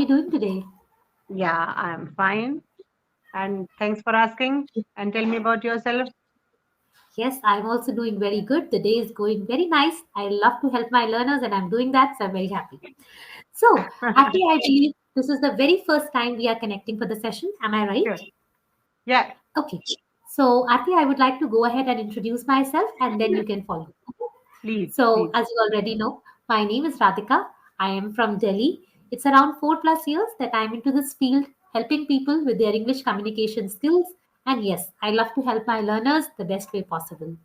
you doing today? Yeah, I'm fine. And thanks for asking. And tell me about yourself. Yes, I'm also doing very good. The day is going very nice. I love to help my learners and I'm doing that, so I'm very happy. So, Aarti, I believe this is the very first time we are connecting for the session. Am I Sure. right? Yeah, Okay. So, Aarti, I would like to go ahead and introduce myself and then you can follow. please, So, please. as you already know, my name is Radhika. I am from Delhi. It's around 4+ years that I'm into this field, helping people with their English communication skills. And yes, I love to help my learners the best way possible.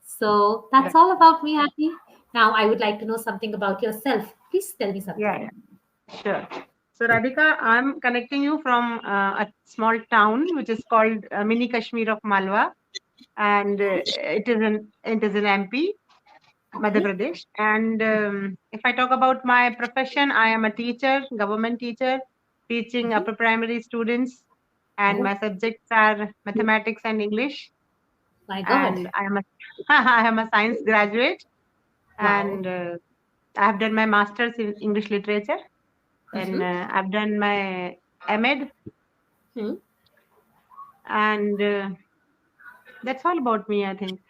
So Yeah, that's all about me, Happy. Now, I would like to know something about yourself. Please tell me something. yeah, sure. So, Radhika, I'm connecting you from a small town which is called Mini Kashmir of Malwa, and it is in MP, Madhya Okay. Pradesh. And if I talk about my profession, I am a teacher, government teacher, teaching Mhm. upper primary students, and Oh, my subjects are mathematics and English. my God. And I am a I am a science graduate, Wow. and I have done my masters in English literature, and Mm-hmm. I've done my MEd, Hmm. and that's all about me. I think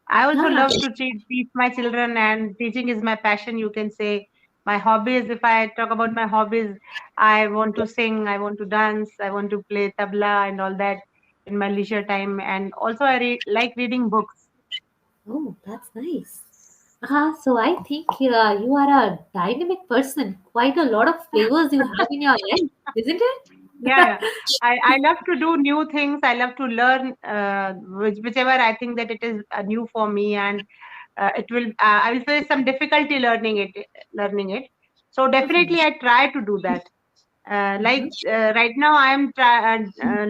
I also Ah, love to teach my children, and teaching is my passion. You can say my hobbies. If I talk about my hobbies, I want to sing, I want to dance, I want to play tabla and all that in my leisure time, and also like reading books. oh, that's nice. So I think you are a dynamic person. Quite a lot of flavors you have in your head, isn't it? Yeah, yeah. I love to do new things. I love to learn whichever I think that it is new for me, and I will face some difficulty learning it. So Mhm. definitely I try to do that. Mhm. Right now I am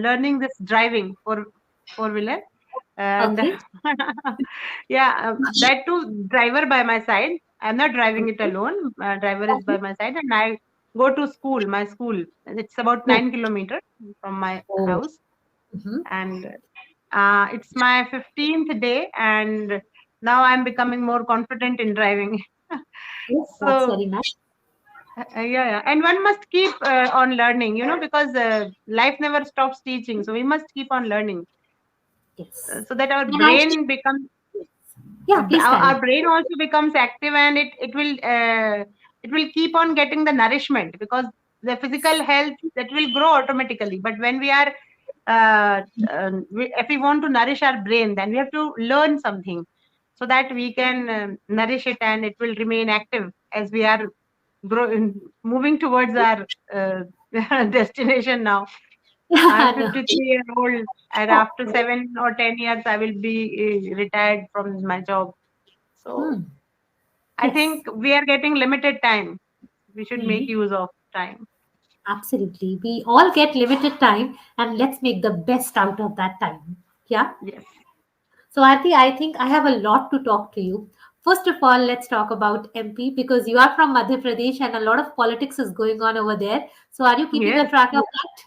learning this driving for four-wheeler, and Okay. yeah, that too driver by my side. I'm not driving it Okay. alone. Driver is by Okay. my side, and I go to school. My school. It's about Oh, 9 kilometers from my oh. house, Mhm. and it's my 15th day, and now I'm becoming more confident in driving. Oh, that's So very nice. yeah, yeah, and one must keep on learning, because life never stops teaching. So we must keep on learning, Yes. so that our And I think, brain becomes yeah, please carry our on. brain also becomes active, and it will keep on getting the nourishment, because the physical health that will grow automatically. But when we are if we want to nourish our brain, then we have to learn something, so that we can nourish it, and it will remain active as we are moving towards our uh, destination now. I'm No. 53 years old, and after 7 or 10 years, I will be retired from my job. So Hmm. I Yes. think we are getting limited time. We should make Mhm. use of time. Absolutely. We all get limited time and let's make the best out of that time. Yeah. Yes. So, Aarti, I think I have a lot to talk to you. First of all, let's talk about MP because you are from Madhya Pradesh and a lot of politics is going on over there. So, are you keeping Yes. a track of that?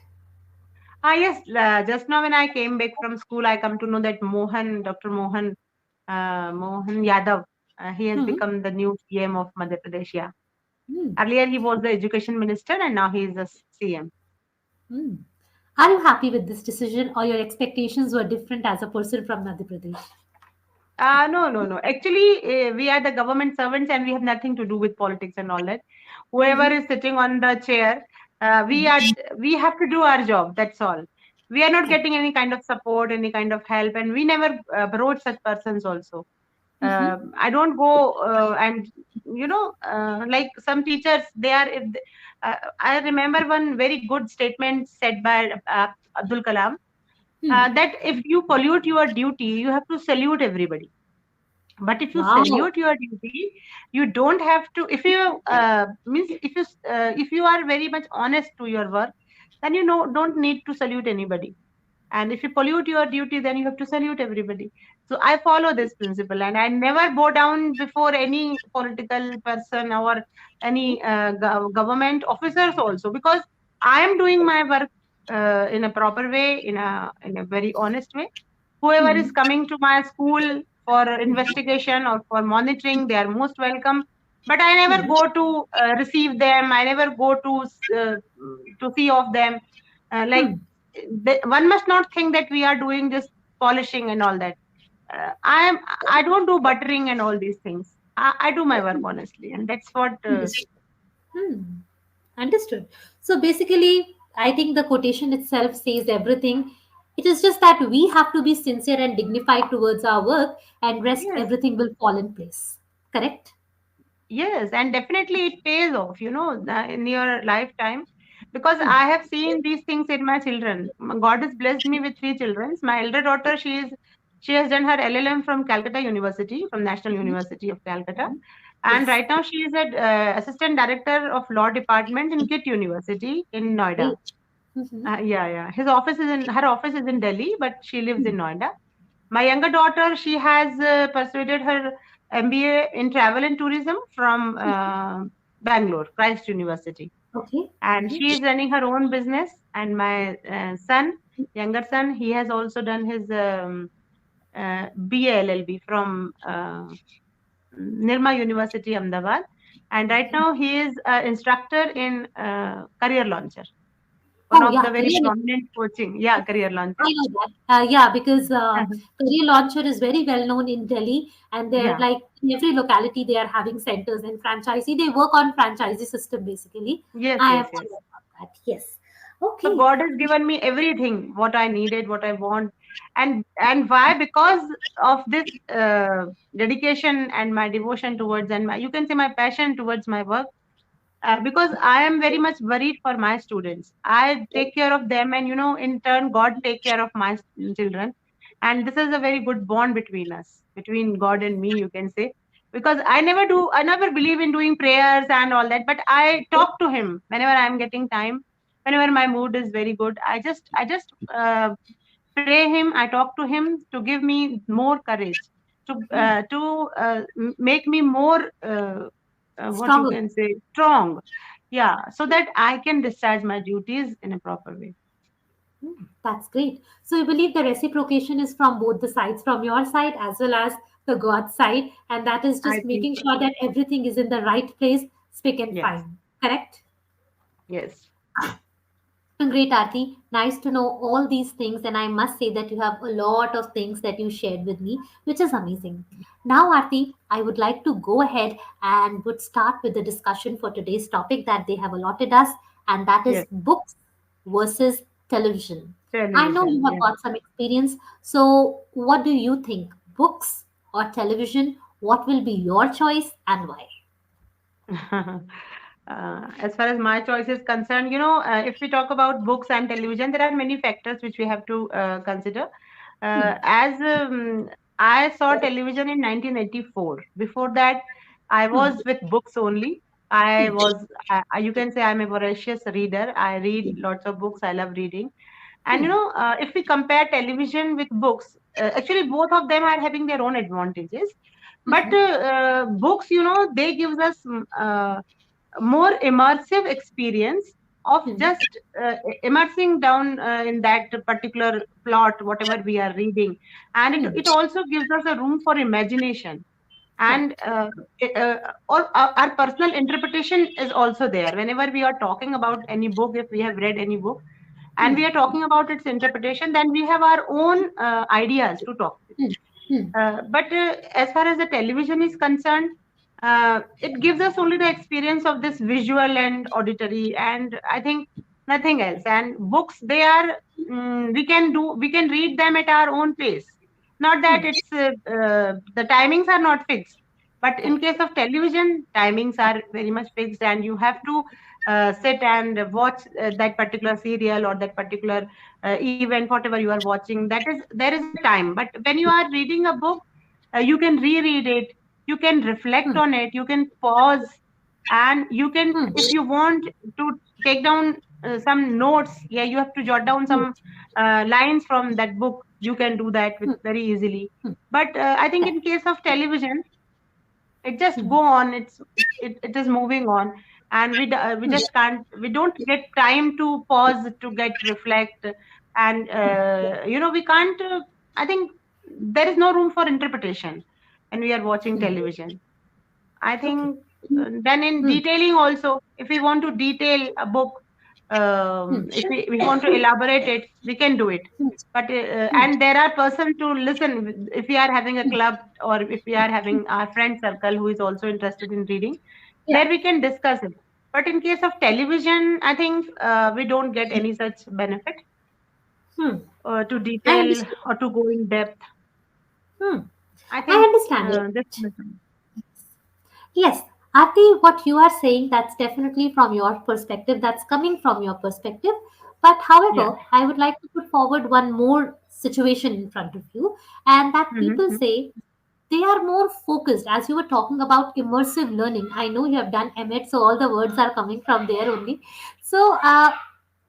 Yes. Just now when I came back from school, I come to know that Dr. Mohan Yadav, he has Hmm. become the new CM of Madhya Pradesh. Yeah. Hmm. Earlier he was the education minister, and now he is the CM. Hmm. Are you happy with this decision or your expectations were different as a person from Madhya Pradesh? No, no, no. Actually, we are the government servants, and we have nothing to do with politics and all that. Whoever Hmm. is sitting on the chair, Hmm. we have to do our job. That's all. We are not Correct. getting any kind of support, any kind of help, and we never approach such persons also. Hmm. I don't go and like some teachers, they are. I remember one very good statement said by Abdul Kalam, Hmm. that if you pollute your duty, you have to salute everybody. But if you Wow. salute your duty, you don't have to. If you means if you are very much honest to your work, then you know don't need to salute anybody. And if you pollute your duty, then you have to salute everybody. So I follow this principle, and I never bow down before any political person or any government officers also, because I am doing my work in a proper way, in a very honest way. Whoever is Hmm. coming to my school for investigation or for monitoring, they are most welcome. But I never Hmm. go to receive them. I never go to to see of them. Like Hmm. one must not think that we are doing this polishing and all that. I don't do buttering and all these things. I do my work honestly, and that's what. Understood. Hmm. Understood. So basically, I think the quotation itself says everything. It is just that we have to be sincere and dignified towards our work, and rest Yes, everything will fall in place. Correct? yes, and definitely it pays off, in your lifetime. Because Hmm. I have seen these things in my children. God has blessed me with three children. My elder daughter, she has done her LLM from Calcutta University, from National University of Calcutta, and Yes. right now she is at assistant director of law department in KIT University in Noida. Great. Mm-hmm. Yeah, yeah. Her office is in Delhi, but she lives in Noida. My younger daughter, she has pursued her MBA in travel and tourism from Bangalore, Christ University, Okay. and Okay. she is running her own business. And my younger son, he has also done his BA LLB from Nirma University, Ahmedabad, and right now he is an instructor in Career Launcher, one Oh of yeah, the very career. prominent coaching. Yeah, Career Launcher. I know that. Yeah, because Career Launcher is very well known in Delhi, and they're Yeah. like in every locality they are having centers and franchisee. They work on franchisee system basically. Yes, I yes, have heard yes. about that. Yes. So Okay. God has given me everything, what I needed, what I want, and why? Because of this dedication and my devotion towards, and you can say my passion towards my work. Because I am very much worried for my students. I take care of them, and in turn, God take care of my children. And this is a very good bond between us, between God and me, you can say. Because I never believe in doing prayers and all that, but I talk to Him whenever I am getting time, whenever my mood is very good. I just pray Him. I talk to Him to give me more courage, to make me more. What you Stronger. can say, strong, yeah, so that I can discharge my duties in a proper way. That's great. So you believe the reciprocation is from both the sides, from your side as well as the God side, and that is I just think making so. sure that everything is in the right place, spick and Yes, fine. Correct? yes. Great, Aarti. Nice to know all these things, and I must say that you have a lot of things that you shared with me, which is amazing. Now, Aarti, I would like to go ahead and would start with the discussion for today's topic that they have allotted us, and that is Yes, books versus television. I know you television, have yes. got some experience, so what do you think? Books or television? What will be your choice and why? As far as my choice is concerned, if we talk about books and television, there are many factors which we have to consider. Hmm. As I saw television in 1984. Before that, I Hmm. was with books only. You can say I'm a voracious reader. I read lots of books. I love reading. And Hmm. if we compare television with books, actually both of them are having their own advantages. But Hmm. books, they gives us more immersive experience of Hmm. just immersing down in that particular plot, whatever we are reading, and it, Hmm. it also gives us a room for imagination. And Correct. or our personal interpretation is also there whenever we are talking about any book. If we have read any book and we Hmm. are talking about its interpretation, then we have our own ideas to talk with. Hmm. Hmm. But as far as the television is concerned, it gives us only the experience of this visual and auditory, and I think nothing else. And books, they are, we can read them at our own pace. Not that Hmm. the timings are not fixed, but in Correct. case of television, timings are very much fixed, and you have to sit and watch that particular serial or that particular event, whatever you are watching. That is, there is a time. But when you are reading a book, you can reread it, you can reflect Hmm. on it, you can pause, and you can, Hmm. if you want to take down some notes, yeah, you have to jot down Hmm. some lines from that book, you can do that with Hmm. very easily. Hmm. But I think Correct. in case of television, it just Hmm. go on, it is moving on, and we Hmm. just can't, we don't get time to pause, to get reflect. And we can't, I think there is no room for interpretation when we are watching Hmm. television. I Okay. think then in Hmm. detailing also, if we want to detail a book, If we want to elaborate it, we can do it. Hmm. But Hmm. and there are person to listen if we are having a Hmm. club, or if we are having our friend circle who is also interested in reading, Yeah. there we can discuss it. But in case of television, I think we don't get any such benefit Hmm. to I detail understand. or to go in depth. Hmm. I I think understand it. this. Yes, Aarti, what you are saying, that's definitely from your perspective, that's coming from your perspective. But Yeah. however, I would like to put forward one more situation in front of you, and that people Mm-hmm. say they are more focused. As you were talking about immersive learning, I know you have done EMET, so all the words are coming from there only. So,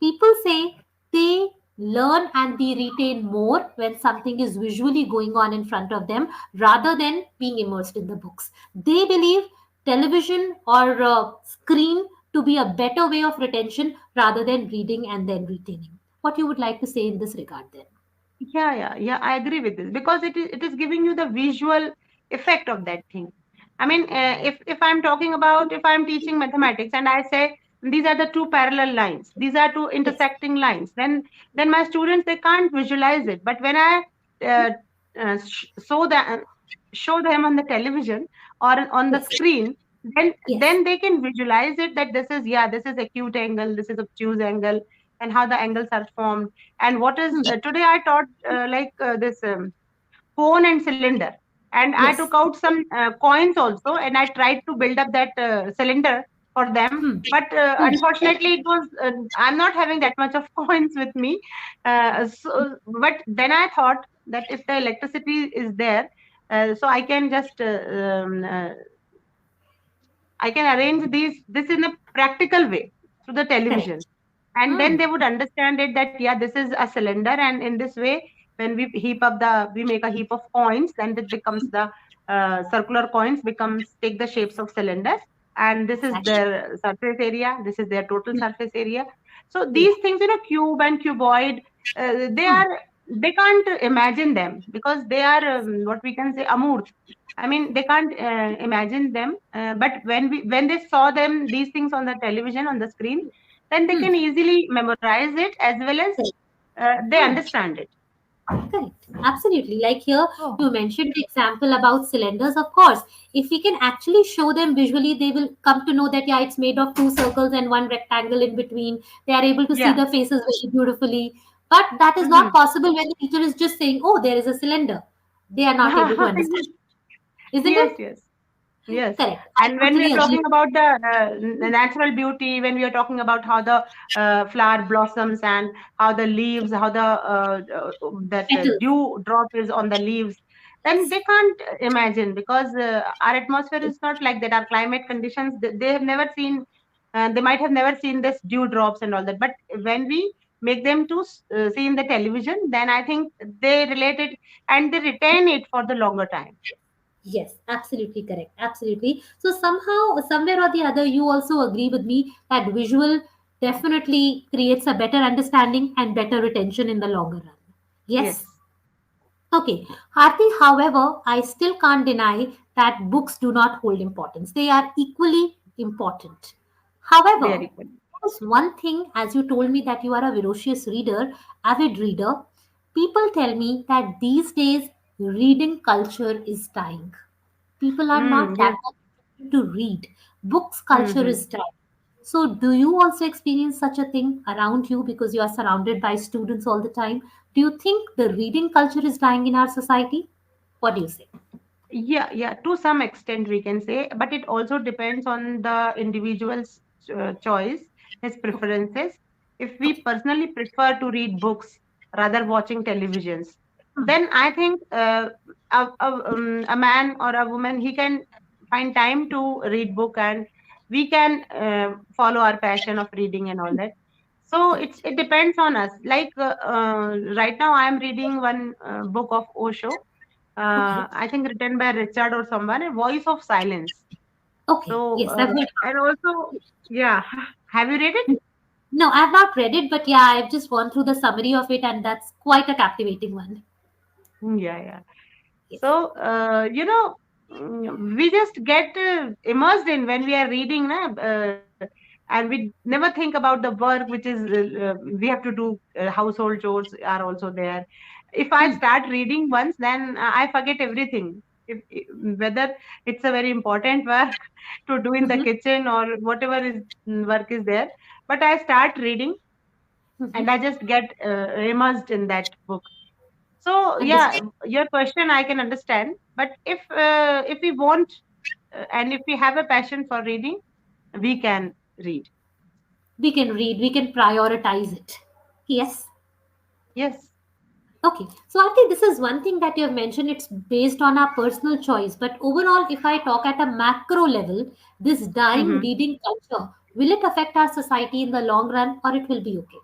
people say they learn and they retain more when something is visually going on in front of them rather than being immersed in the books. They believe television or screen to be a better way of retention rather than reading and then retaining. What you would like to say in this regard then? Yeah. I agree with this because it is giving you the visual effect of that thing. I mean, if I'm talking about if I'm teaching mathematics and I say these are the two parallel lines, these are two Yes. intersecting lines, then my students they can't visualize it. But when I uh, show them on the television or on the Yes. screen, Yes. then they can visualize it that this is acute angle, this is obtuse angle, and how the angles are formed. And what is Hmm. today I taught this cone and cylinder, and I took Yes. out some coins also, and I tried to build up that cylinder for them. Hmm. But Hmm. unfortunately it was I'm not having that much of coins with me. But then I thought that if the electricity is there, so I can just I can arrange this in a practical way through the television, Correct. and then Hmm. they would understand it that yeah, this is a cylinder, and in this way, when we make a heap of coins, then it becomes the circular coins becomes take the shapes of cylinders, and this is Exactly. their surface area, this is their total Hmm. surface area. So Yeah. these things, cube and cuboid, Hmm. they can't imagine them because they are what we can say amurt. I mean, they can't imagine them. But when they saw them these things on the television on the screen, then they Hmm. can easily memorize it as well as Correct. they Hmm. understand it. Correct. Absolutely. Like here, Oh, you mentioned the example about cylinders. Of course, if we can actually show them visually, they will come to know that, yeah, it's made of two circles and one rectangle in between. They are able to see yeah. the faces very beautifully. But that is not Hmm. possible when the teacher is just saying, oh, there is a cylinder. They are not able to understand. Isn't Yes, it? yes. Yes, Correct. I and when we totally are agree. talking about the natural beauty, when we are talking about how the flower blossoms and how the leaves, how the that Petals. dew drop is on the leaves, then Yes. they can't imagine because our atmosphere is not like that. Our climate conditions, they have never seen, they might have never seen this dew drops and all that. But when we make them to see in the television, then I think they relate it and they retain it for the longer time. Yes, absolutely correct. Absolutely. So somehow, somewhere or the other, you also agree with me that visual definitely creates a better understanding and better retention in the longer run. Yes. Yes, Okay. Harti, however, I still can't deny that books do not hold importance. They are equally important. However, very good. there's one thing, as you told me that you are a voracious reader, avid reader, people tell me that these days reading culture is dying. People are not that Yes. much to read. Books culture Hmm. is dying. So, do you also experience such a thing around you because you are surrounded by students all the time? Do you think the reading culture is dying in our society? What do you say? Yeah. To some extent, we can say, but it also depends on the individual's choice, his Okay, preferences. If we okay. personally prefer to read books rather watching televisions, Hmm. then I think a man or a woman he can find time to read book, and we can follow our passion of reading and all that. So Correct. it depends on us. Like right now, I am reading one book of Osho, Okay. I think written by Richard or someone, A Voice of Silence. Okay. So, Yes, I've heard and also, yeah, have you read it? about it. No, I've not read it, but yeah, I've just gone through the summary of it, and that's quite a captivating one. Yeah. Yes. So, we just get immersed in when we are reading, na? and we never think about the work which is we have to do. Household chores are also there. If I Hmm. start reading once, then I forget everything. Whether it's a very important work to do in the Mhm. kitchen or whatever is work is there, but I start reading and Mhm. I just get immersed in that book. So yeah, Understood. your question I can understand, but if we want and if we have a passion for reading, we can read. We can read, we can prioritize it. Yes. Yes. Okay. So I think this is one thing that you have mentioned. It's based on our personal choice. But overall, if I talk at a macro level, this dying Hmm. reading culture, will it affect our society in the long run or it will be okay?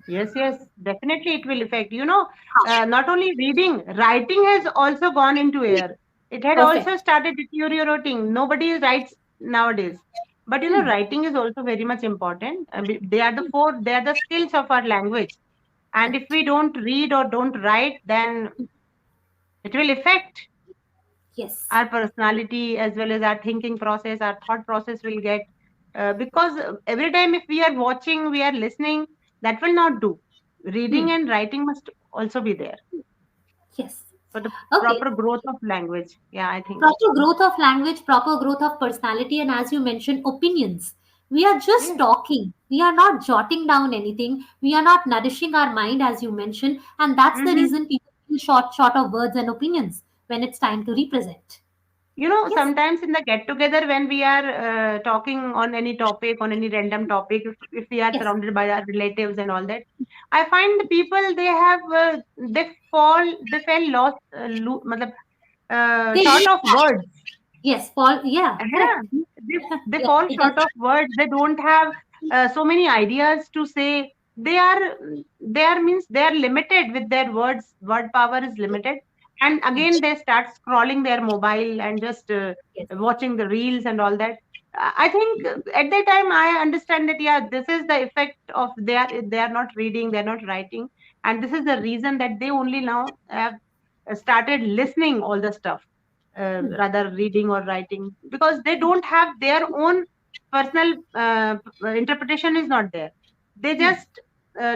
Yes, yes, definitely it will affect. You know, How? not only reading, writing has also gone into air. It had also Perfect. started deteriorating. Nobody writes nowadays. But you know, Hmm. writing is also very much important. They are the four, they are the skills of our language. And if Correct. we don't read or don't write, then it will affect Yes. our personality as well as our thinking process, our thought process will get. Because every time if we are watching, we are listening, that will not do. Reading Hmm. and writing must also be there Yes. for the Okay. proper growth of language. Yeah, I think. Proper growth of language, proper growth of personality, and as you mentioned, opinions. We are just Yes. talking. We are not jotting down anything. We are not nourishing our mind, as you mentioned, and that's the Hmm. reason people feel short of words and opinions when it's time to represent. You know, Yes, sometimes in the get together when we are talking on any topic, on any random topic, if we are yes, surrounded by our relatives and all that, I find the people they have they fell lost matlab, they short miss of that. words. Yes, fall. Yeah, Yeah, correct. they Yeah, fall it short does. of words. They don't have so many ideas to say. They are means they are limited with their words. Word power is limited, and again they start scrolling their mobile and just Yes. watching the reels and all that. I think at that time I understand that yeah, this is the effect of they are not reading, they are not writing, and this is the reason that they only now have started listening all the stuff Hmm. rather reading or writing, because they don't have their own personal interpretation is not there. They Hmm. just uh,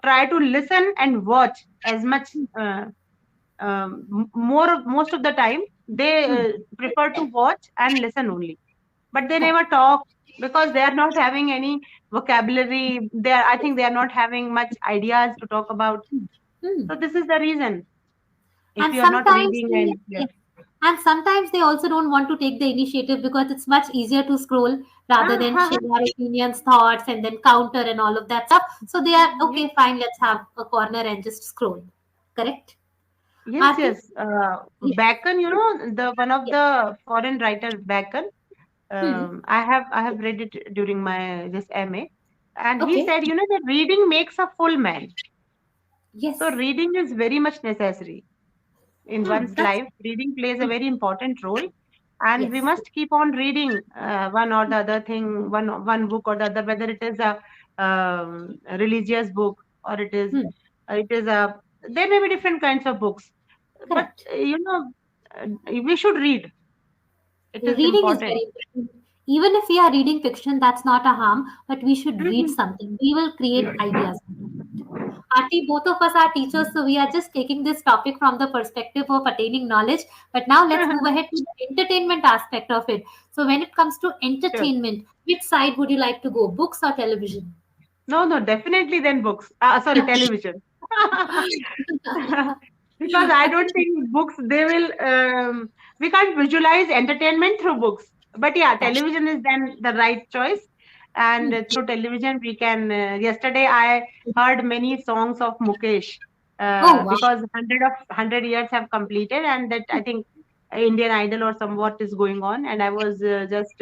try to listen and watch as much most of the time they Hmm. prefer to watch and listen only, but they Correct. never talk because they are not having any vocabulary. I think they are not having much ideas to talk about. Hmm. So this is the reason, if And you are not sometimes reading they, and yeah. yes. And sometimes they also don't want to take the initiative because it's much easier to scroll rather than share our opinions, thoughts, and then counter and all of that stuff. So they are Yes, okay, fine, let's have a corner and just scroll. Correct? yes, Aarti? yes. Yes. Bacon, you know, the one of Yes. the foreign writer Bacon. Hmm. I have read it during my this MA, and he Okay. said, you know, that reading makes a full man. So Yes. reading is very much necessary in Hmm. one's That's life. Reading plays a hmm. very important role, and we Yes. must keep on reading one or the other thing, one book or the other, whether it is a religious book or Hmm. it is a there may be different kinds of books, but Correct. we should read. It is Reading is important. very important. Even if we are reading fiction, that's not a harm, but we should read Mhm. something. We will create ideas. Aarti, both of us are teachers, so we are just taking this topic from the perspective of attaining knowledge. But now let's move ahead to the entertainment aspect of it. So, when it comes to Sure. entertainment, which side would you like to go, books or television? No, no, definitely then books. Sorry, television. Because I don't think books, we can't visualize entertainment through books. But yeah, That's television is then the right choice. And hmm. through television, we can. Yesterday, I heard many songs of Mukesh Oh wow. because 100 years have completed, and that I think Indian Idol or somewhat is going on. And I was just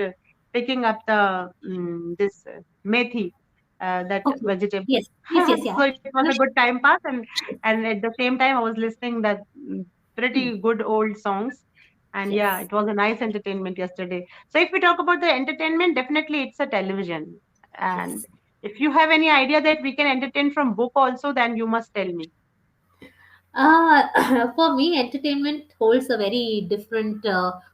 picking up this methi, that Okay. vegetable. Yes. Yes. Yes. Yeah. So it was a good time pass, and at the same time I was listening that Hmm. pretty good old songs. And yeah, Yes. it was a nice entertainment yesterday. So if we talk about the entertainment, definitely it's a television. And Yes. if you have any idea that we can entertain from book also, then you must tell me. For me, entertainment holds a very different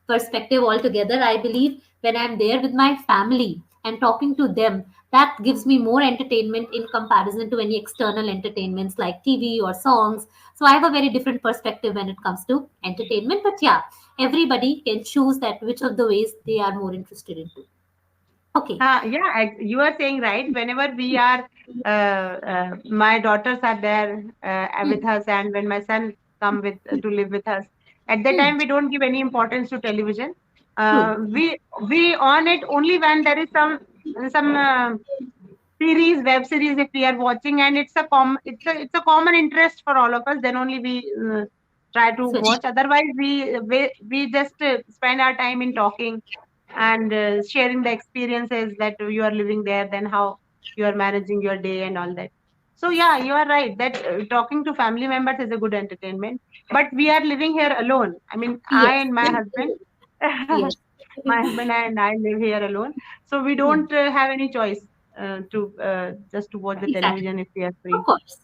perspective altogether. I believe when I'm there with my family. and talking to them, that gives me more entertainment in comparison to any external entertainments like TV or songs. So I have a very different perspective when it comes to entertainment. But yeah, everybody can choose that which of the ways they are more interested into. Okay. Yeah, you are saying right. Whenever we are, my daughters are there with Hmm. us, and when my son come with to live with us, at that Hmm. time we don't give any importance to television. True. We on it only when there is some series, web series if we are watching, and it's a common interest for all of us. Then only we try to Switch. watch. Otherwise, we just spend our time in talking and sharing the experiences that you are living there, then how you are managing your day and all that. So yeah, you are right that talking to family members is a good entertainment, but we are living here alone. I mean, I Yes. and my husband Yes. my husband and I live here alone, so we Hmm. don't have any choice to just to watch the Exactly. television if we are Of free. course.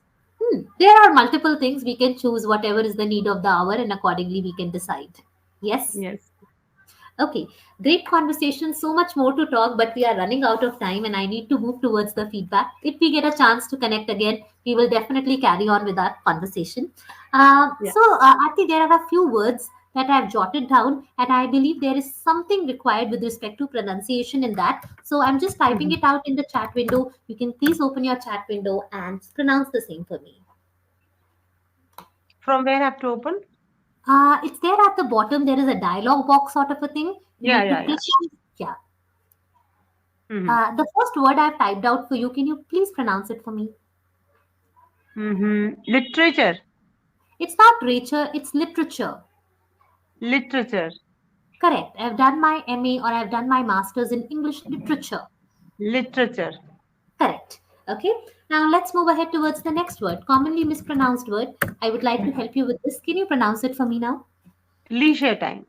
Hmm. There are multiple things we can choose whatever is the need of the hour, and accordingly we can decide. Yes. Yes. Okay, great conversation. So much more to talk, but we are running out of time and I need to move towards the feedback. If we get a chance to connect again, we will definitely carry on with our conversation. Yeah. Aarti, there are a few words that I've jotted down, and I believe there is something required with respect to pronunciation in that. So I'm just typing Mhm. it out in the chat window. You can please open your chat window and pronounce the same for me. From where I have to open? It's there at the bottom. There is a dialog box sort of a thing. You Yeah, need to yeah, click yeah. on, yeah. Mm-hmm. The first word I've typed out for you, can you please pronounce it for me? Mm-hmm. Literature. It's not literature, it's literature. Literature. Correct. I've done my MA or I've done my master's in English literature. Literature. Correct. Okay. Now let's move ahead towards the next word, commonly mispronounced word. I would like to help you with this. Can you pronounce it for me now? Leisure time.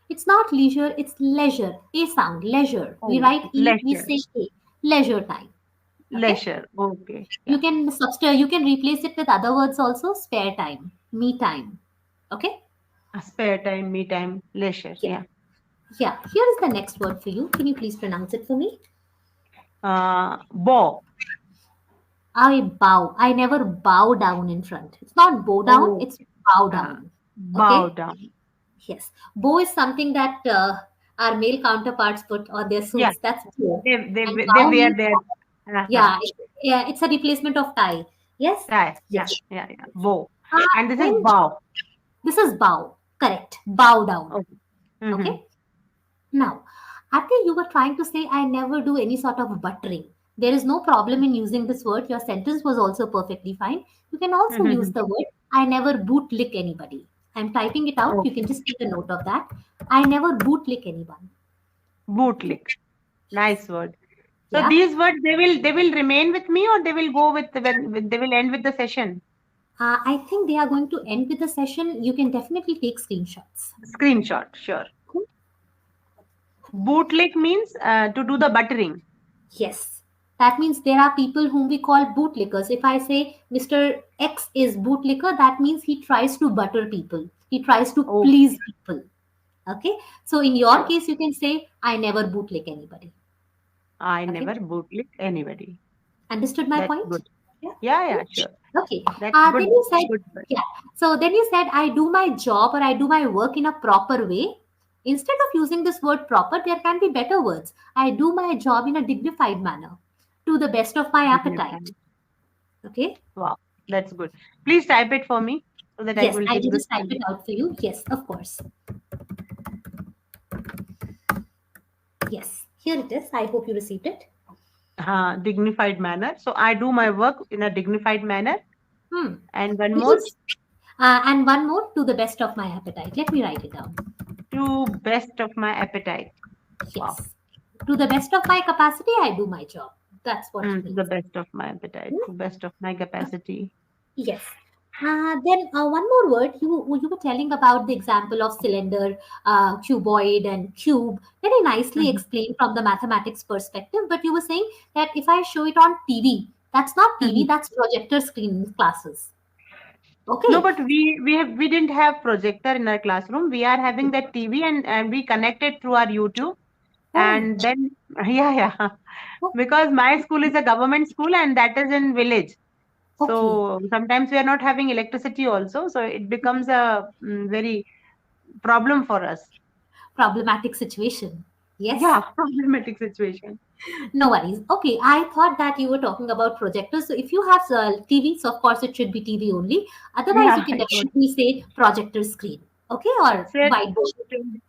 It's not leisure, it's leisure. A sound, leisure. We Oh, write E, we leisure. say A. Leisure time. Okay. Leisure. Okay. You Yeah. can substitute, you can replace it with other words also, spare time, me time. Okay. Spare time, me time, leisure. Yeah. Yeah. Yeah, here is the next word for you. Can you please pronounce it for me? Bow. I bow. I never bow down in front. It's not bow down, Oh, it's bow uh, down. bow Okay? down. Yes. Bow is something that our male counterparts put on their Yeah. suits. That's bow. And They bow wear means, their yeah, yeah, it's a replacement of tie. Yes? tie. Yeah. Yes. Yeah. Yeah. Bow. Uh, And this is then bow. this is bow. Correct. Bow down. Okay. Mm-hmm. Okay? Now, after you were trying to say, I never do any sort of buttering. There is no problem in using this word. Your sentence was also perfectly fine. You can also use Mm-hmm. the word, I never bootlick anybody. I'm typing it out. You can Okay. just take a note of that. I never bootlick anyone. Okay. Bootlick. Nice word. So Yeah. these words they will remain with me, or they will go when they will end with the session. I think they are going to end with the session. You can definitely take screenshots. Screenshot. Sure. Bootlick means to do the buttering. Yes. That means there are people whom we call bootlickers. If I say Mr. X is bootlicker, that means he tries to butter people. He tries to please Okay. people. Okay. So in your Sure. case, you can say, I never bootlick anybody. I Okay. never bootlick anybody. Understood my That's point? good. Yeah. Yeah, Hmm? yeah, sure. Okay. That's Then good. you said, Good word. yeah. So then you said, I do my job or I do my work in a proper way. Instead of using this word proper, there can be better words. I do my job in a dignified manner to the best of my appetite. Dignified. Okay. Wow, that's good. Please type it for me so that I Yes, will I take will good just type it screen. out for you. Yes, of course. Yes, here it is. I hope you received it. Dignified manner. So I do my work in a dignified manner. Hmm. And one more, Please. And one more, to the best of my appetite. Let me write it down. to best of my appetite. Wow. Yes. To the best of my capacity, I do my job. That's what it To the means. best of my appetite, Hmm? to best of my capacity. Yes. Then one more word. You were telling about the example of cylinder, cuboid, and cube. Very nicely Mhm. explained from the mathematics perspective. But you were saying that if I show it on TV, that's not TV. Mhm. That's projector screen in classes. No, Okay. but we didn't have projector in our classroom. We are having that TV, and we connected through our YouTube. Oh, And then yeah, yeah, oh, because my school is a government school and that is in village. okay. So sometimes we are not having electricity also, so it becomes a very problem for us. Problematic situation. Yes. Yeah, problematic situation. No worries. Okay, I thought that you were talking about projectors. So if you have TV, so of course it should be TV only. Otherwise, you Yeah, can it was. definitely say projector screen. Okay, or It's a whiteboard.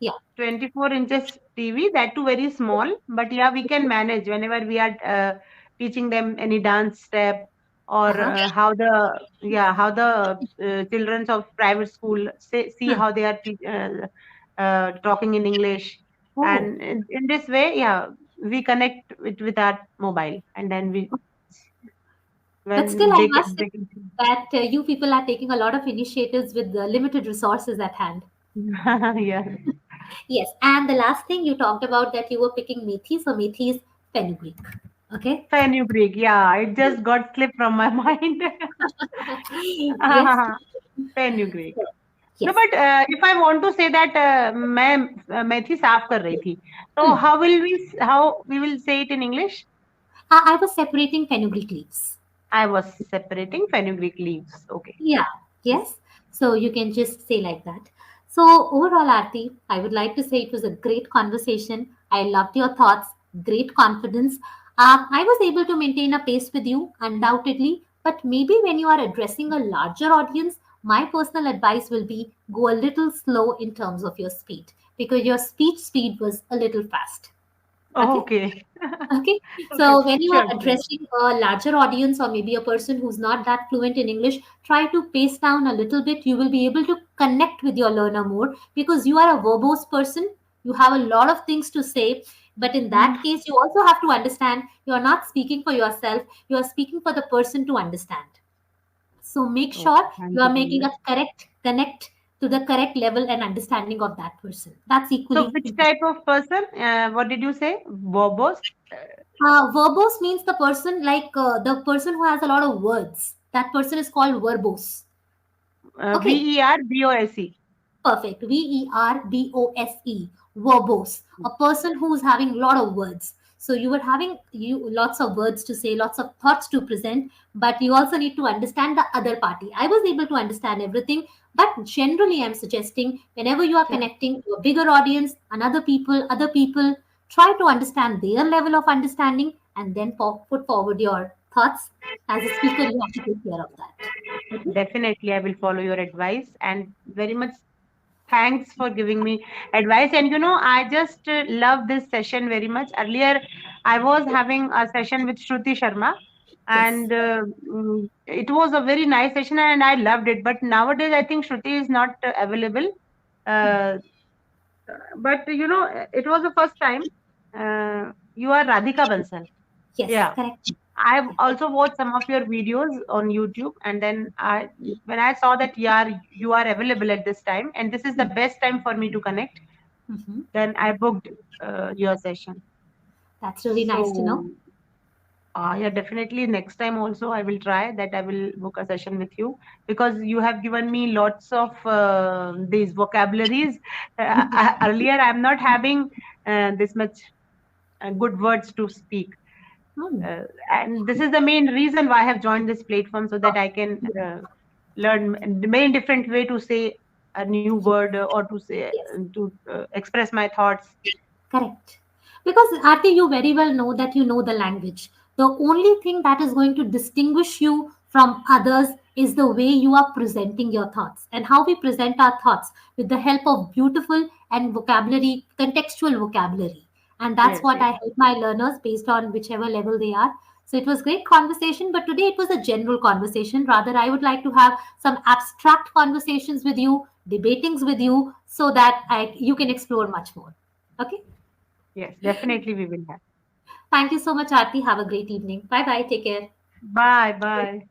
Yeah. 24 inches TV, that too very small, but yeah, we can manage whenever we are teaching them any dance step, or Uh-huh. how the children of private school see Hmm. how they are talking in English. Oh, And in this way, yeah, we connect with our mobile, and then we but still, when I must say they can that you people are taking a lot of initiatives with the limited resources at hand. yeah. Yes, and the last thing you talked about that you were picking methi, so methi is fenugreek. Okay. Fenugreek, yeah, it just got slipped from my mind. Yes. Fenugreek. No, Yes. but if I want to say that मैं मेथी साफ कर रही थी, so Hmm. how we will say it in English? I was separating fenugreek leaves. I was separating fenugreek leaves. Okay. Yeah, yes. So you can just say like that. So overall, Aarti, I would like to say it was a great conversation. I loved your thoughts, great confidence. I was able to maintain a pace with you, undoubtedly. But maybe when you are addressing a larger audience, my personal advice will be go a little slow in terms of your speed because your speech speed was a little fast. Oh, Okay. okay. Okay, Okay. so when you are Sure, sure. addressing a larger audience or maybe a person who's not that fluent in English, try to pace down a little bit. You will be able to connect with your learner more because you are a verbose person. You have a lot of things to say, but in that Mhm. case, you also have to understand you are not speaking for yourself, you are speaking for the person to understand. So make Okay. sure you Thank are you very making a much. correct connect to the correct level and understanding of that person. That's So, equally which important. type of person? What did you say? Verbose? Verbose means the person like the person who has a lot of words. That person is called verbose. Okay, Verbose. perfect. Verbose. Verbose. A person who is having a lot of words. So you were having you lots of words to say, lots of thoughts to present, but you also need to understand the other party. I was able to understand everything, but generally I'm suggesting whenever you are Sure. connecting to a bigger audience, other people, try to understand their level of understanding and then put forward your thoughts. As a speaker, you have to take care of that. Okay? Definitely, I will follow your advice, and very much thanks for giving me advice. And I just love this session very much. Earlier, I was having a session with Shruti Sharma, Yes. and it was a very nice session, and I loved it. But nowadays, I think Shruti is not available. Uh, but it was the first time. You are Radhika Bansal. Yes, Yeah. correct. I've also watched some of your videos on YouTube, and then when I saw that you are available at this time, and this is the best time for me to connect, Mhm. then I booked your session. That's really nice to know. So, yeah, definitely next time also I will try that. I will book a session with you because you have given me lots of these vocabularies. Earlier, I'm not having this much good words to speak. Hmm. uh, and this is the main reason why I have joined this platform, so that I can learn many different way to say a new word, or to say Yes. to express my thoughts. Correct. Because Aarti, you very well know that you know the language. The only thing that is going to distinguish you from others is the way you are presenting your thoughts and how we present our thoughts with the help of beautiful and vocabulary, contextual vocabulary. And that's Yes, what yes, I help my learners based on whichever level they are. So it was great conversation, but today it was a general conversation. Rather, I would like to have some abstract conversations with you, debatings with you, so that you can explore much more. Okay. yes, definitely we will have. Thank you so much, Aarti. Have a great evening. Bye bye. Take care. Bye, bye.